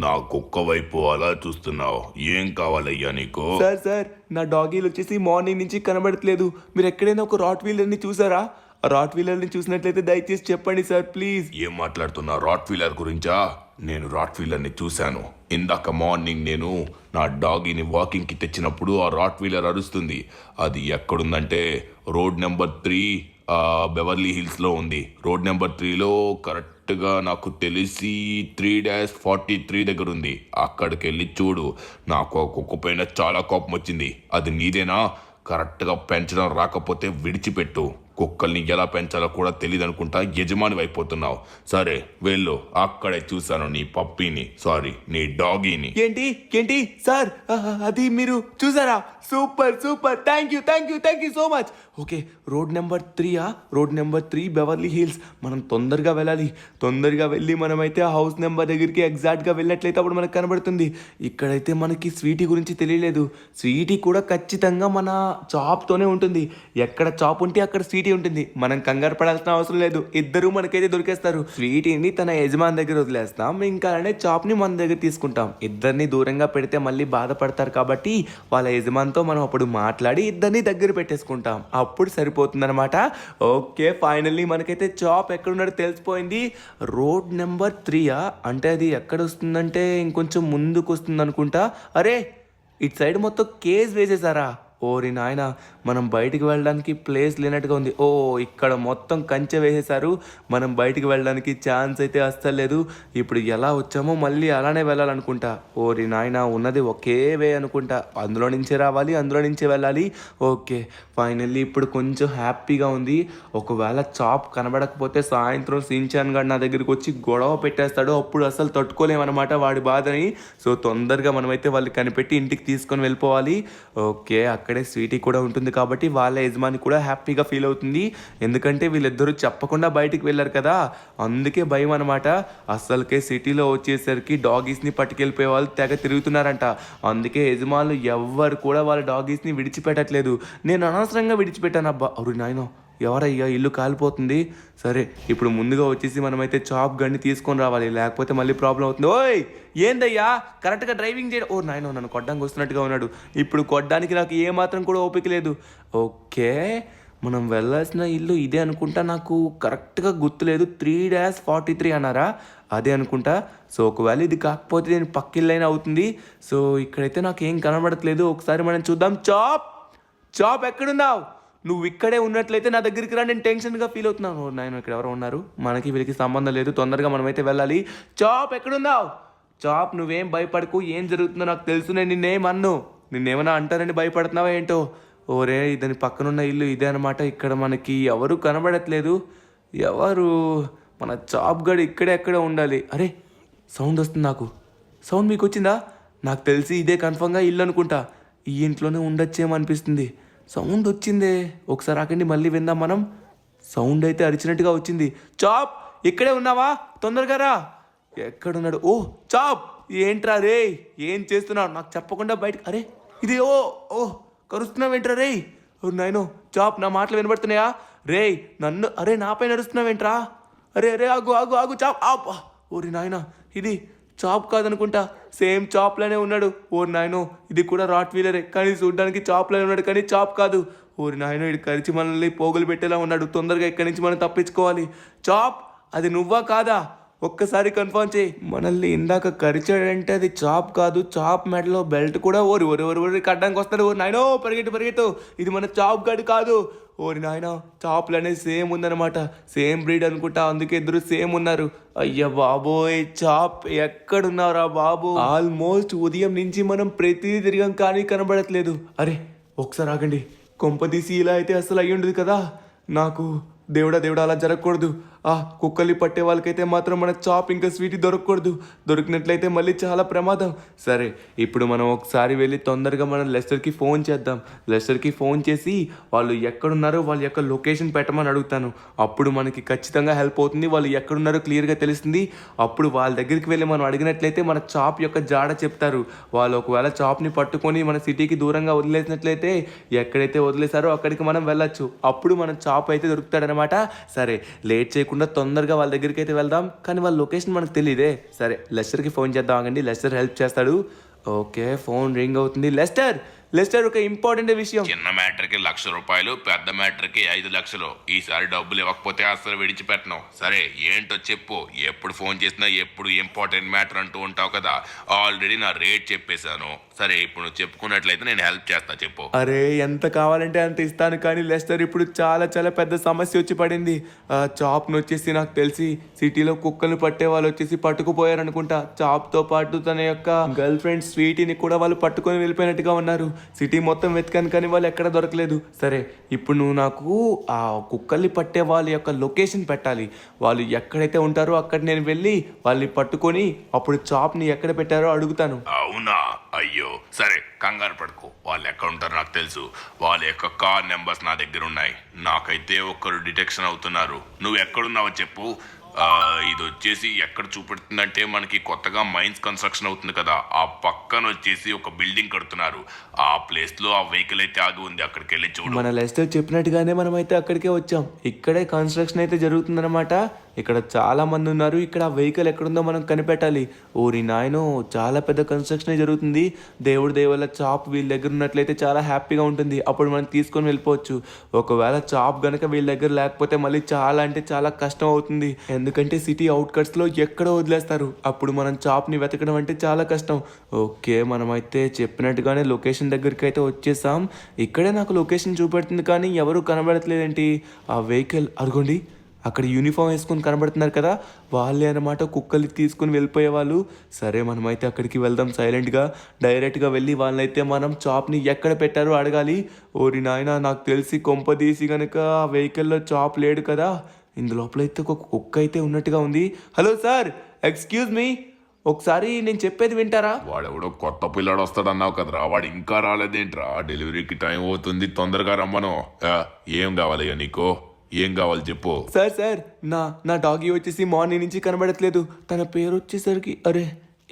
నా కుక్క వైపు అలా చూస్తున్నావు? ఏం కావాలయ్యా నీకు? సార్ నా డాగీలు వచ్చేసి మార్నింగ్ నుంచి కనబడట్లేదు. మీరు ఎక్కడైనా ఒక రాట్ వీలర్ని చూసారా? రాట్ వీలర్ని చూసినట్లయితే దయచేసి చెప్పండి సార్ ప్లీజ్. ఏం మాట్లాడుతున్నా? రాట్ వీలర్ గురించా? నేను రాట్ వీలర్ని చూశాను. ఇందాక మార్నింగ్ నేను నా డాగీని వాకింగ్కి తెచ్చినప్పుడు ఆ రాట్ వీలర్ అరుస్తుంది. అది ఎక్కడుందంటే రోడ్ నెంబర్ 3 బెవర్లీ హిల్స్లో ఉంది. రోడ్ నెంబర్ 3లో కరెక్ట్గా నాకు తెలిసి 3-43 దగ్గర ఉంది. అక్కడికి వెళ్ళి చూడు. నాకు ఆ కుక్క పైన చాలా కోపం వచ్చింది. అది నీదేనా? కరెక్ట్గా పెంచడం రాకపోతే విడిచిపెట్టు. కుక్కల్ని ఎలా పెంచాలో కూడా తెలియదు అనుకుంటా యజమాని అయిపోతున్నావు. సరే వెళ్ళు. అక్కడే చూశాను నీ పప్పీని, సారీ నీ డాగీని. ఏంటి సార్ అది మీరు చూసారా? Super thank you so much. Okay road number 3 Beverly hills. మనం తొందరగా వెళ్ళి మనమైతే ఆ హౌస్ నెంబర్ దగ్గరికి ఎగ్జాక్ట్గా వెళ్ళినట్లయితే అప్పుడు మనకు కనబడుతుంది. ఇక్కడైతే మనకి స్వీటీ గురించి తెలియలేదు. స్వీటీ కూడా ఖచ్చితంగా మన చాప్తోనే ఉంటుంది. ఎక్కడ చాప్ ఉంటే అక్కడ స్వీటీ ఉంటుంది. మనం కంగారు పడాల్సిన అవసరం లేదు. ఇద్దరు మనకైతే దొరికేస్తారు. స్వీటీని తన యజమాని దగ్గర వదిలేస్తాం. ఇంకా అలానే చాప్ని మన దగ్గర తీసుకుంటాం. ఇద్దరిని దూరంగా పెడితే మళ్ళీ బాధపడతారు కాబట్టి వాళ్ళ యజమానితో మనం అప్పుడు మాట్లాడి ఇద్దరిని దగ్గర పెట్టేసుకుంటాం. అప్పుడు సరిపోతుందన్నమాట. ఓకే ఫైనల్లీ మనకైతే చాప్ ఎక్కడున్నాడో తెలిసిపోయింది. రోడ్ నెంబర్ 3 అంటే అది ఎక్కడ వస్తుందంటే ఇంకొంచెం ముందుకు వస్తుంది అనుకుంటా. అరే ఇటు సైడ్ మొత్తం కేజ్ వేసేసారా? ఓరి నాయన, మనం బయటికి వెళ్ళడానికి ప్లేస్ లేనట్టుగా ఉంది. ఓ ఇక్కడ మొత్తం కంచె వేసేసారు. మనం బయటికి వెళ్ళడానికి ఛాన్స్ అయితే అస్సలేదు. ఇప్పుడు ఎలా వచ్చామో మళ్ళీ అలానే వెళ్ళాలనుకుంటా. ఓరి నాయన, ఉన్నది ఒకే వే అనుకుంటా. అందులో నుంచే రావాలి, అందులో నుంచే వెళ్ళాలి. ఓకే ఫైనల్లీ ఇప్పుడు కొంచెం హ్యాపీగా ఉంది. ఒకవేళ చాప్ కనబడకపోతే సాయంత్రం సించాన్ గారు నా దగ్గరికి వచ్చి గొడవ పెట్టేస్తాడు. అప్పుడు అసలు తట్టుకోలేమన్నమాట వాడి బాధని. సో తొందరగా మనమైతే వాళ్ళు కనిపెట్టి ఇంటికి తీసుకొని వెళ్ళిపోవాలి. ఓకే అక్కడే స్వీటీ కూడా ఉంటుంది కాబట్టి వాళ్ళ యజమాని కూడా హ్యాపీగా ఫీల్ అవుతుంది. ఎందుకంటే వీళ్ళిద్దరూ చెప్పకుండా బయటికి వెళ్ళారు కదా, అందుకే భయం అనమాట. అస్సలకే సిటీలో వచ్చేసరికి డాగీస్ని పట్టుకెళ్ళిపోయే వాళ్ళు తెగ తిరుగుతున్నారంట. అందుకే యజమానులు ఎవ్వరు కూడా వాళ్ళ డాగీస్ని విడిచిపెట్టట్లేదు. నేను అనవసరంగా విడిచిపెట్టాను. అబ్బా అరు నాయనో, ఎవరయ్యా ఇల్లు కాలిపోతుంది. సరే ఇప్పుడు ముందుగా వచ్చేసి మనమైతే చాప్ గన్ని తీసుకొని రావాలి, లేకపోతే మళ్ళీ ప్రాబ్లం అవుతుంది. ఓయ్ ఏందయ్యా కరెక్ట్గా డ్రైవింగ్ చేయడం. ఓ నాయనో, నన్ను కొట్టడానికి వస్తున్నట్టుగా ఉన్నాడు. ఇప్పుడు కొట్టడానికి నాకు ఏమాత్రం కూడా ఓపిక లేదు. ఓకే మనం వెళ్ళాల్సిన ఇల్లు ఇదే అనుకుంటా. నాకు కరెక్ట్గా గుర్తులేదు. 3-43 అన్నారా? అదే అనుకుంటా. సో ఒకవేళ ఇది కాకపోతే నేను పక్కిల్లైనా అవుతుంది. సో ఇక్కడైతే నాకు ఏం కనబడట్లేదు. ఒకసారి మనం చూద్దాం. చాప్ ఎక్కడున్నావు? నువ్వు ఇక్కడే ఉన్నట్లయితే నా దగ్గరికి రా, నేను టెన్షన్గా ఫీల్ అవుతున్నాను. నాయన ఇక్కడ ఎవరో ఉన్నారు, మనకి వీళ్ళకి సంబంధం లేదు. తొందరగా మనమైతే వెళ్ళాలి. చాప్ ఎక్కడున్నావు? చాప్ నువ్వేం భయపడకు, ఏం జరుగుతుందో నాకు తెలుసు. నేను నిన్నేమన్నా అంటారని భయపడుతున్నావా ఏంటో? ఓరే దాని పక్కనున్న ఇల్లు ఇదే అనమాట. ఇక్కడ మనకి ఎవరు కనబడట్లేదు. ఎవరు? మన చాప్ గడు ఇక్కడే ఎక్కడ ఉండాలి. అరే సౌండ్ వస్తుంది నాకు. సౌండ్ మీకు వచ్చిందా? నాకు తెలిసి ఇదే కన్ఫర్మ్గా ఇల్లు అనుకుంటా. ఈ ఇంట్లోనే ఉండొచ్చేమనిపిస్తుంది. సౌండ్ వచ్చిందే, ఒకసారి ఆకండి మళ్ళీ విందాం మనం. సౌండ్ అయితే అరిచినట్టుగా వచ్చింది. చాప్ ఇక్కడే ఉన్నావా? తొందరగా రా. ఎక్కడున్నాడు? ఓ చాప్, ఏంట్రా రే, ఏం చేస్తున్నావు? నాకు చెప్పకుండా బయట. అరే ఇది ఓ ఓ కరుస్తున్నావేంట్రా రే? ఓ నాయనో, చాప్ నా మాటలు వినబడుతున్నాయా? రే నన్ను, అరే నాపై నడుస్తున్నావేంట్రా? అరే అరే ఆగు ఆగు ఆగు చాప్, ఆపా. ఓరి నాయనా, ఇది చాప్ కాదనుకుంటా, సేమ్ చాప్లోనే ఉన్నాడు. ఓరి నాయనో, ఇది కూడా రాట్ వీలరే కానీ చూడ్డానికి చాప్లోనే ఉన్నాడు కానీ చాప్ కాదు. ఓరి నాయనో, ఇది కరిచి మనల్ని పోగులు పెట్టేలా ఉన్నాడు. తొందరగా ఇక్కడి నుంచి మనం తప్పించుకోవాలి. చాప్, అది నువ్వా కాదా? ఒక్కసారి కన్ఫర్మ్ చేయి. మనల్ని ఇందాక కరిచాడంటే అది చాప్ కాదు, చాప్ మెడలో బెల్ట్ కూడా. ఓరి ఓరి ఓరి ఓరి కట్టడానికి వస్తాడు. ఓరి నాయనో, పరిగెట్టు పరిగెట్టు, ఇది మన చాప్ గడి కాదు. ఓరి నాయన, చాప్లు అనేది సేమ్ ఉందన్నమాట, సేమ్ బ్రీడ్ అనుకుంటా, అందుకే ఇద్దరు సేమ్ ఉన్నారు. అయ్య బాబోయ్, చాప్ ఎక్కడున్నారా బాబు? ఆల్మోస్ట్ ఉదయం నుంచి మనం ప్రతిదీ తిరిగాం కానీ కనబడట్లేదు. అరే ఒకసారి ఆగండి, కొంపదీసి ఇలా అయితే అసలు అయ్యి ఉండదు కదా. నాకు దేవుడా దేవుడా అలా జరగకూడదు. కుక్కల్ని పట్టే వాళ్ళకైతే మాత్రం మన చాప్ ఇంకా స్వీటీ దొరకకూడదు. దొరికినట్లయితే మళ్ళీ చాలా ప్రమాదం. సరే, ఇప్పుడు మనం ఒకసారి వెళ్ళి తొందరగా మనం లెస్టర్కి ఫోన్ చేద్దాం. లెస్టర్కి ఫోన్ చేసి వాళ్ళు ఎక్కడున్నారో వాళ్ళ యొక్క లొకేషన్ పెట్టమని అడుగుతాను. అప్పుడు మనకి ఖచ్చితంగా హెల్ప్ అవుతుంది. వాళ్ళు ఎక్కడున్నారో క్లియర్గా తెలుస్తుంది. అప్పుడు వాళ్ళ దగ్గరికి వెళ్ళి మనం అడిగినట్లయితే మన చాప్ యొక్క జాడ చెప్తారు. వాళ్ళు ఒకవేళ చాప్ని పట్టుకొని మన సిటీకి దూరంగా వదిలేసినట్లయితే ఎక్కడైతే వదిలేసారో అక్కడికి మనం వెళ్ళొచ్చు. అప్పుడు మన చాప్ అయితే దొరుకుతాడనమాట. సరే, లేట్ చేయకుండా తొందరగా వాళ్ళ దగ్గరికి అయితే వెళ్దాం. కానీ వాళ్ళ లొకేషన్ మనకు తెలియదే. సరే, లెస్టర్కి ఫోన్ చేద్దాం. ఆగండి, లెస్టర్ హెల్ప్ చేస్తాడు. ఓకే, ఫోన్ రింగ్ అవుతుంది. లెస్టర్ లెస్టర్, ఒక ఇంపార్టెంట్ విషయం. చిన్న మ్యాటర్కి ₹1,00,000, పెద్ద మ్యాటర్కి 5,00,000. ఈసారి డబ్బులు ఇవ్వకపోతే అసలు విడిచిపెట్టను. సరే ఏంటో చెప్పు. ఎప్పుడు ఫోన్ చేసినా ఎప్పుడు ఇంపార్టెంట్ మ్యాటర్ అంటూ ఉంటావు కదా. ఆల్రెడీ నా రేట్ చెప్పేశాను. సరే, ఇప్పుడు నువ్వు చెప్పుకున్నట్లయితే నేను హెల్ప్ చేస్తా, చెప్పు. అరే ఎంత కావాలంటే అంత ఇస్తాను, కానీ లెస్టర్ ఇప్పుడు చాలా చాలా పెద్ద సమస్య వచ్చి పడింది. చాప్ను వచ్చేసి నాకు తెలిసి సిటీలో కుక్కలు పట్టే వాళ్ళు వచ్చేసి పట్టుకుపోయారనుకుంటా. చాప్తో పాటు తన యొక్క గర్ల్ ఫ్రెండ్ స్వీటీని కూడా వాళ్ళు పట్టుకొని వెళ్ళిపోయినట్టుగా ఉన్నారు. సిటీ మొత్తం వెతికాను కానీ వాళ్ళు ఎక్కడ దొరకలేదు. సరే, ఇప్పుడు నువ్వు నాకు ఆ కుక్కల్ని పట్టే వాళ్ళ యొక్క లొకేషన్ పెట్టాలి. వాళ్ళు ఎక్కడైతే ఉంటారో అక్కడ నేను వెళ్ళి వాళ్ళని పట్టుకొని అప్పుడు చాప్ని ఎక్కడ పెట్టారో అడుగుతాను. అవునా? అయ్యో, సరే కంగారు పడుకో. వాళ్ళు ఎక్కడ ఉంటారో నాకు తెలుసు. వాళ్ళ యొక్క కార్ నెంబర్స్ నా దగ్గర ఉన్నాయి. నాకైతే ఒకరు డిటెక్షన్ అవుతున్నారు. నువ్వు ఎక్కడున్నావో చెప్పు. ఇది వచ్చేసి ఎక్కడ చూపెడుతుందంటే మనకి కొత్తగా మైన్స్ కన్స్ట్రక్షన్ అవుతుంది కదా, ఆ పక్కన వచ్చేసి ఒక బిల్డింగ్ కడుతున్నారు. ఆ ప్లేస్ లో ఆ వెహికల్ అయితే ఆగి ఉంది. అక్కడికి వెళ్ళి చూడు. మన లెస్టర్ చెప్పినట్టుగానే మనం అయితే అక్కడికే వచ్చాం. ఇక్కడే కన్స్ట్రక్షన్ అయితే జరుగుతుందన్నమాట. ఇక్కడ చాలా మంది ఉన్నారు. ఇక్కడ ఆ వెహికల్ ఎక్కడుందో మనం కనిపెట్టాలి. ఓరి నాయనో, చాలా పెద్ద కన్స్ట్రక్షన్ జరుగుతుంది. దేవుడి దేవల్ల చాప్ వీళ్ళ దగ్గర ఉన్నట్లయితే చాలా హ్యాపీగా ఉంటుంది. అప్పుడు మనం తీసుకొని వెళ్ళిపోవచ్చు. ఒకవేళ చాప్ గనక వీళ్ళ దగ్గర లేకపోతే మళ్ళీ చాలా అంటే చాలా కష్టం అవుతుంది. ఎందుకంటే సిటీ అవుట్కట్స్లో ఎక్కడో వదిలేస్తారు. అప్పుడు మనం చాప్ని వెతకడం అంటే చాలా కష్టం. ఓకే, మనమైతే చెప్పినట్టుగానే లొకేషన్ దగ్గరికి అయితే వచ్చేసాం. ఇక్కడే నాకు లొకేషన్ చూపెడుతుంది కానీ ఎవరు కనబడట్లేదేంటి? ఆ వెహికల్ అదిగోండి, అక్కడ యూనిఫామ్ వేసుకొని కనబడుతున్నారు కదా, వాళ్ళే అనమాట కుక్కల్ని తీసుకుని వెళ్ళిపోయేవాళ్ళు. సరే, మనమైతే అక్కడికి వెళ్దాం సైలెంట్గా. డైరెక్ట్గా వెళ్ళి వాళ్ళైతే మనం చాప్ని ఎక్కడ పెట్టారో అడగాలి. ఓరి నాయన, నాకు తెలిసి కొంపదీసి కనుక ఆ వెహికల్లో చాప్ లేడు కదా. ఇందులోపలైతే ఒక కుక్క అయితే ఉన్నట్టుగా ఉంది. హలో సార్, ఎక్స్క్యూజ్ మీ, ఒకసారి నేను చెప్పేది వింటారా? వాడెవడో కొత్త పిల్లాడు వస్తాడన్నావు కదరా, వాడు ఇంకా రాలేదేంట్రా? డెలివరీకి టైం అవుతుంది, తొందరగా రమ్మను. ఏం కావాలయ్యా నీకు? ఏం కావాలి చెప్పు. సార్, నా డాగీ వచ్చేసి మార్నింగ్ నుంచి కనబడట్లేదు. తన పేరు వచ్చేసరికి, అరే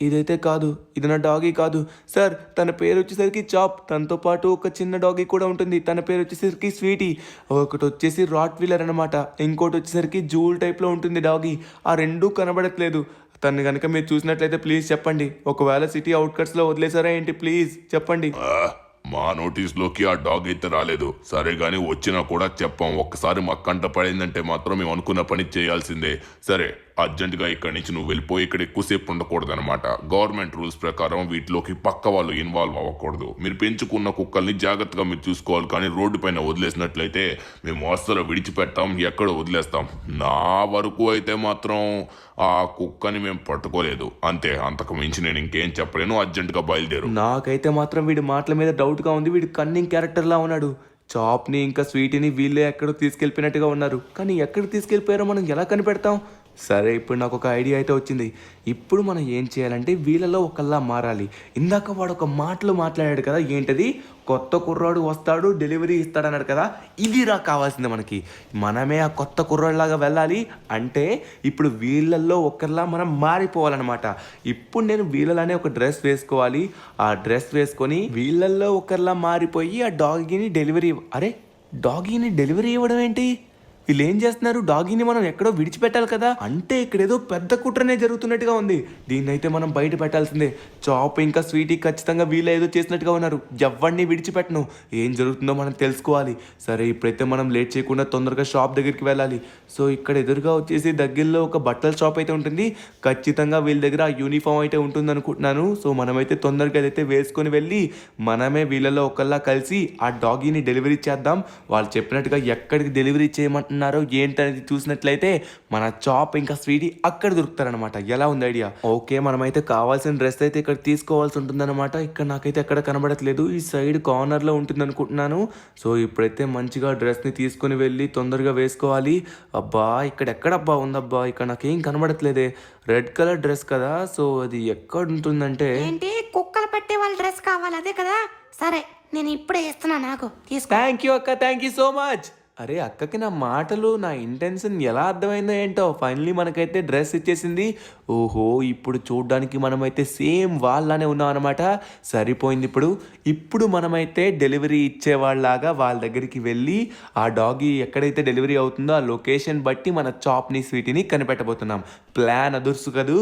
ఇదైతే కాదు, ఇది నా డాగీ కాదు సార్. తన పేరు వచ్చేసరికి చాప్. తనతో పాటు ఒక చిన్న డాగీ కూడా ఉంటుంది. తన పేరు వచ్చేసరికి స్వీటీ. ఒకటి వచ్చేసి రాట్ వీలర్ అనమాట, ఇంకోటి వచ్చేసరికి జూల్ టైప్లో ఉంటుంది డాగీ. ఆ రెండూ కనబడట్లేదు. తను కనుక మీరు చూసినట్లయితే ప్లీజ్ చెప్పండి. ఒకవేళ సిటీ అవుట్కట్స్లో వదిలేసారా ఏంటి? ప్లీజ్ చెప్పండి. మా నోటీస్లోకి ఆ డాగ్ అయితే రాలేదు. సరే గానీ వచ్చినా కూడా చెప్పాం. ఒక్కసారి మా కంట పడిందంటే మాత్రం మేము అనుకున్న పని చేయాల్సిందే. సరే, అర్జెంటుగా ఇక్కడి నుంచి నువ్వు వెళ్ళిపోయి ఇక్కడ ఎక్కువసేపు ఉండకూడదు అనమాట. గవర్నమెంట్ రూల్స్ ప్రకారం వీటిలోకి పక్క వాళ్ళు ఇన్వాల్వ్ అవ్వకూడదు. మీరు పెంచుకున్న కుక్కల్ని జాగ్రత్తగా మీరు చూసుకోవాలి. కానీ రోడ్డు పైన వదిలేసినట్లయితే మేము అస్సలు విడిచిపెట్టాం, ఎక్కడ వదిలేస్తాం. నా వరకు అయితే మాత్రం ఆ కుక్కని మేము పట్టుకోలేదు. అంతే, అంతకు మించి నేను ఇంకేం చెప్పలేను. అర్జెంటుగా బయలుదేరు. నాకైతే మాత్రం వీడి మాటల మీద డౌట్గా ఉంది. వీడు కన్నింగ్ క్యారెక్టర్లా ఉన్నాడు. చాప్ని ఇంకా స్వీటీని వీళ్ళే ఎక్కడో తీసుకెళ్ళిపోయినట్టుగా ఉన్నారు. కానీ ఎక్కడికి తీసుకెళ్ళిపోయారో మనం ఎలా కనిపెడతాం? సరే ఇప్పుడు నాకు ఒక ఐడియా అయితే వచ్చింది. ఇప్పుడు మనం ఏం చేయాలంటే వీళ్ళలో ఒకళ్ళా మారాలి. ఇందాక వాడు ఒక మాటలు మాట్లాడాడు కదా, ఏంటది, కొత్త కుర్రాడు వస్తాడు డెలివరీ ఇస్తాడన్నాడు కదా, ఇది కావాల్సింది మనకి. మనమే ఆ కొత్త కుర్రాడిలాగా వెళ్ళాలి. అంటే ఇప్పుడు వీళ్ళల్లో ఒకరిలా మనం మారిపోవాలన్నమాట. ఇప్పుడు నేను వీళ్ళలానే ఒక డ్రెస్ వేసుకోవాలి. ఆ డ్రెస్ వేసుకొని వీళ్ళల్లో ఒకరిలా మారిపోయి ఆ డాగీని డెలివరీ ఇవ్వడం ఏంటి? వీళ్ళు ఏం చేస్తున్నారు? డాగీని మనం ఎక్కడో విడిచిపెట్టాలి కదా. అంటే ఇక్కడ ఏదో పెద్ద కుట్రనే జరుగుతున్నట్టుగా ఉంది. దీన్నైతే మనం బయట పెట్టాల్సిందే. చాప్ ఇంకా స్వీటీ ఖచ్చితంగా వీళ్ళు ఏదో చేసినట్టుగా ఉన్నారు. ఎవరిని విడిచిపెట్టను. ఏం జరుగుతుందో మనం తెలుసుకోవాలి. సరే ఇప్పుడైతే మనం లేట్ చేయకుండా తొందరగా షాప్ దగ్గరికి వెళ్ళాలి. సో ఇక్కడ ఎదురుగా వచ్చేసి దగ్గరలో ఒక బట్టల షాప్ అయితే ఉంటుంది. ఖచ్చితంగా వీళ్ళ దగ్గర ఆ యూనిఫామ్ అయితే ఉంటుంది అనుకుంటున్నాను. సో మనమైతే తొందరగా అదైతే వేసుకొని వెళ్ళి మనమే వీళ్ళలో ఒకళ్ళ కలిసి ఆ డాగీని డెలివరీ చేద్దాం. వాళ్ళు చెప్పినట్టుగా ఎక్కడికి డెలివరీ చేయమంటున్నారో ఏంటనేది చూసినట్లయితే మన చాప్ ఇంకా స్వీటీ అక్కడ దొరుకుతారనమాట. ఎలా ఉంది ఐడియా? ఓకే, మనమైతే కావాల్సిన డ్రెస్ అయితే ఇక్కడ తీసుకోవాల్సి ఉంటుందన్నమాట. ఇక్కడ నాకైతే ఎక్కడ కనబడట్లేదు. ఈ సైడ్ కార్నర్లో ఉంటుంది అనుకుంటున్నాను. సో ఇప్పుడైతే మంచిగా డ్రెస్ని తీసుకొని వెళ్ళి తొందరగా వేసుకోవాలి. అబ్బా ఇక్కడ ఎక్కడబ్బా ఉందబ్బా, ఇక్కడ నాకేం కనబడట్లేదే. రెడ్ కలర్ డ్రెస్ కదా, సో అది ఎక్కడ ఉంటుందంటే, ఏంటి కుక్కలు పెట్టే వాళ్ళ డ్రెస్ కావాలి అదే కదా? సరే నేను ఇప్పుడే ఇస్తున్నా, నాకు తీసుకో. థ్యాంక్ యూ అక్క, థ్యాంక్ యూ సో మచ్. అరే అక్కకి నా మాటలు, నా ఇంటెన్షన్ ఎలా అర్థమైందో ఏంటో. ఫైనలీ మనకైతే డ్రెస్ ఇచ్చేసింది. ఓహో, ఇప్పుడు చూడడానికి మనమైతే సేమ్ వాళ్ళనే ఉన్నాం అనమాట. సరిపోయింది. ఇప్పుడు మనమైతే డెలివరీ ఇచ్చేవాళ్ళలాగా వాళ్ళ దగ్గరికి వెళ్ళి ఆ డాగీ ఎక్కడైతే డెలివరీ అవుతుందో ఆ లొకేషన్ బట్టి మన చాప్ని స్వీటీని కనిపెట్టబోతున్నాం. ప్లాన్ అదుర్సు కదూ.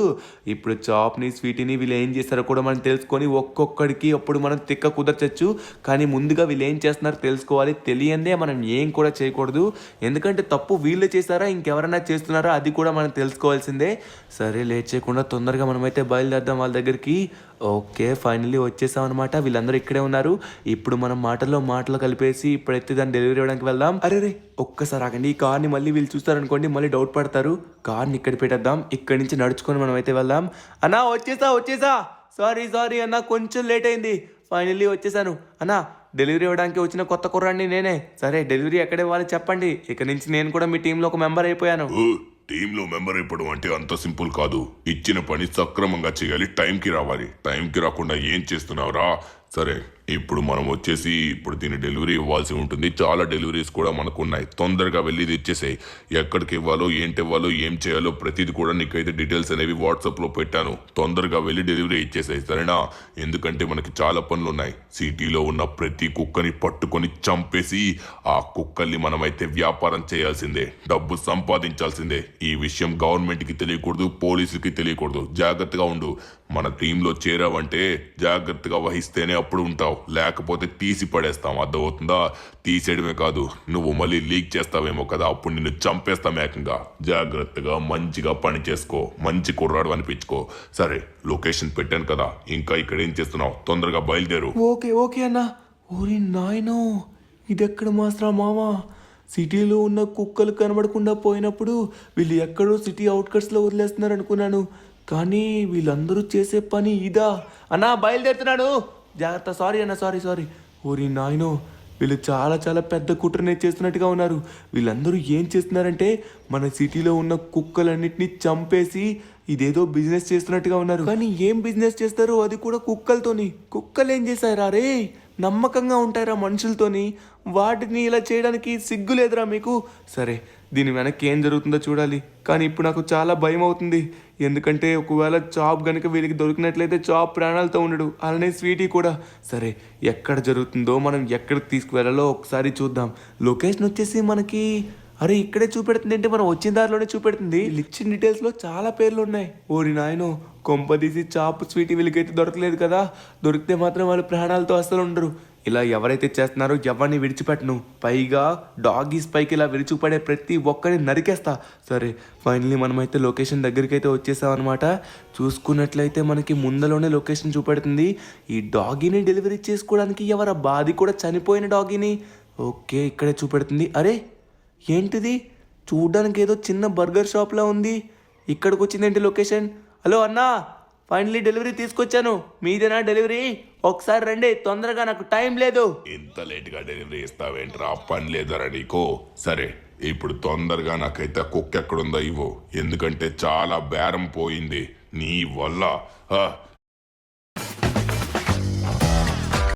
ఇప్పుడు చాప్ని స్వీటీని వీళ్ళు ఏం చేస్తారో కూడా మనం తెలుసుకొని ఒక్కొక్కడికి అప్పుడు మనం తిక్క కుదర్చచ్చు. కానీ ముందుగా వీళ్ళు ఏం చేస్తున్నారో తెలుసుకోవాలి. తెలియందే మనం ఏం కూడా చేయకూడదు. ఎందుకంటే తప్పు వీళ్ళు చేశారా ఇంకెవరైనా చేస్తున్నారా అది కూడా మనం తెలుసుకోవాల్సిందే. సరే లేట్ చేయకుండా తొందరగా మనమైతే బయలుదేరదాం వాళ్ళ దగ్గరికి. ఓకే, ఫైనల్లీ వచ్చేసాం అనమాట. వీళ్ళందరూ ఇక్కడే ఉన్నారు. ఇప్పుడు మనం మాటలు కలిపేసి ఇప్పుడైతే దాన్ని డెలివరీ ఇవ్వడానికి వెళ్దాం. అరే ఒక్కసారి ఆగండి. ఈ కార్ని మళ్ళీ వీళ్ళు చూస్తారనుకోండి, మళ్ళీ డౌట్ పడతారు. కార్ని ఇక్కడ పెట్టేద్దాం. ఇక్కడి నుంచి నడుచుకొని మనం అయితే వెళ్దాం. అన్నా వచ్చేసా. సారీ అన్నా, కొంచెం లేట్ అయింది. ఫైనల్లీ వచ్చేసాను అన్నా. డెలివరీ ఇవ్వడానికి వచ్చిన కొత్త కుర్రాడిని నేనే. సరే డెలివరీ ఎక్కడ ఇవ్వాలి చెప్పండి. ఇక నుంచి నేను కూడా మీ టీంలో ఒక మెంబర్ అయిపోయాను. టీంలో మెంబర్ అయిపోవడం అంటే అంత సింపుల్ కాదు. ఇచ్చిన పని సక్రమంగా చేయాలి, టైంకి రావాలి. టైంకి రాకుండా ఏం చేస్తున్నావురా? సరే ఇప్పుడు మనం వచ్చేసి ఇప్పుడు దీన్ని డెలివరీ ఇవ్వాల్సి ఉంటుంది. చాలా డెలివరీస్ కూడా మనకు ఉన్నాయి. తొందరగా వెళ్ళి ఇది ఇచ్చేసాయి. ఎక్కడికి ఇవ్వాలో ఏంటి ఇవ్వాలో ఏం చేయాలో ప్రతిది కూడా నీకైతే డీటెయిల్స్ అనేవి వాట్సాప్లో పెట్టాను. తొందరగా వెళ్ళి డెలివరీ ఇచ్చేసాయి సరేనా? ఎందుకంటే మనకి చాలా పనులు ఉన్నాయి. సిటీలో ఉన్న ప్రతి కుక్కని పట్టుకొని చంపేసి ఆ కుక్కల్ని మనమైతే వ్యాపారం చేయాల్సిందే, డబ్బు సంపాదించాల్సిందే. ఈ విషయం గవర్నమెంట్కి తెలియకూడదు, పోలీసులకి తెలియకూడదు. జాగ్రత్తగా ఉండు. మన టీంలో చేరావంటే జాగ్రత్తగా వహిస్తేనే అప్పుడు ఉంటావు, లేకపోతే తీసి పడేస్తాం. అర్థమవుతుందా? తీసేయడమే కాదు, నువ్వు మళ్ళీ లీక్ చేస్తావేమో కదా, అప్పుడు నిన్ను చంపేస్తాం ఏకంగా. జాగ్రత్తగా మంచిగా పని చేసుకో, మంచి కుర్రాడు అనిపించుకో. సరే లొకేషన్ పెట్టాను కదా, ఇంకా ఇక్కడ ఏం చేస్తున్నావు? తొందరగా బయలుదేరు. ఓకే అన్నా. ఓరి నాయనో, ఇదెక్కడ మాస్రా మావా? సిటీలో ఉన్న కుక్కలు కనబడకుండా పోయినప్పుడు వీళ్ళు ఎక్కడో సిటీ అవుట్కట్స్లో వదిలేస్తున్నారు అనుకున్నాను. కానీ వీళ్ళందరూ చేసే పని ఇదా? అన్నా బయలుదేరుతున్నాడు, జాగ్రత్త. సారీ అన్న, సారీ. ఓరి నాయనో, వీళ్ళు చాలా పెద్ద కుట్రనే చేస్తున్నట్టుగా ఉన్నారు. వీళ్ళందరూ ఏం చేస్తున్నారంటే మన సిటీలో ఉన్న కుక్కలన్నిటినీ చంపేసి ఇదేదో బిజినెస్ చేస్తున్నట్టుగా ఉన్నారు. కానీ ఏం బిజినెస్ చేస్తారు? అది కూడా కుక్కలతోని. కుక్కలు ఏం చేశారా రే? నమ్మకంగా ఉంటారా మనుషులతోని? వాటిని ఇలా చేయడానికి సిగ్గు లేదురా మీకు? సరే దీని వెనక్కి ఏం జరుగుతుందో చూడాలి. కానీ ఇప్పుడు నాకు చాలా భయం అవుతుంది. ఎందుకంటే ఒకవేళ చాప్ కనుక వీళ్ళకి దొరికినట్లయితే చాప్ ప్రాణాలతో ఉండడు, అలానే స్వీటీ కూడా. సరే ఎక్కడ జరుగుతుందో, మనం ఎక్కడికి తీసుకువెళ్ళాలో ఒకసారి చూద్దాం. లొకేషన్ వచ్చేసి మనకి ఇక్కడే చూపెడుతుంది. అంటే మనం వచ్చిన దారిలోనే చూపెడుతుంది. ఇచ్చిన డీటెయిల్స్లో చాలా పేర్లు ఉన్నాయి. ఓరి నాయనో, కొంపదీసి చాప్ స్వీటీ వీళ్ళకైతే దొరకలేదు కదా. దొరికితే మాత్రం వాళ్ళు ప్రాణాలతో అస్సలు ఉండరు. ఇలా ఎవరైతే చేస్తున్నారో ఎవరిని విడిచిపెట్టను. పైగా డాగీస్ పైకి ఇలా విరుచుకుపడే ప్రతి ఒక్కరిని నరికేస్తా. సరే ఫైనల్లీ మనమైతే లొకేషన్ దగ్గరికి అయితే వచ్చేసామన్నమాట. చూసుకున్నట్లయితే మనకి ముందలోనే లొకేషన్ చూపెడుతుంది. ఈ డాగీని డెలివరీ చేసుకోవడానికి ఎవరబ్బా? అది కూడా చనిపోయిన డాగీని. ఓకే ఇక్కడే చూపెడుతుంది. ఏంటిది? చూడ్డానికి ఏదో చిన్న బర్గర్ షాప్లా ఉంది. ఇక్కడికి వచ్చిందేంటి లొకేషన్? హలో అన్నా, ఫైనలీ డెలివరీ తీసుకొచ్చాను. మీదేనా డెలివరీ? ఒకసారి రండి తొందరగా, నాకు టైం లేదు. ఇంత లేట్గా డెలివరీ ఇస్తావేంట్రా? పని లేదరా నీకు? సరే ఇప్పుడు తొందరగా నాకైతే కుక్క ఎక్కడుందో ఇవ్వు, ఎందుకంటే చాలా బేరం పోయింది నీ వల్ల.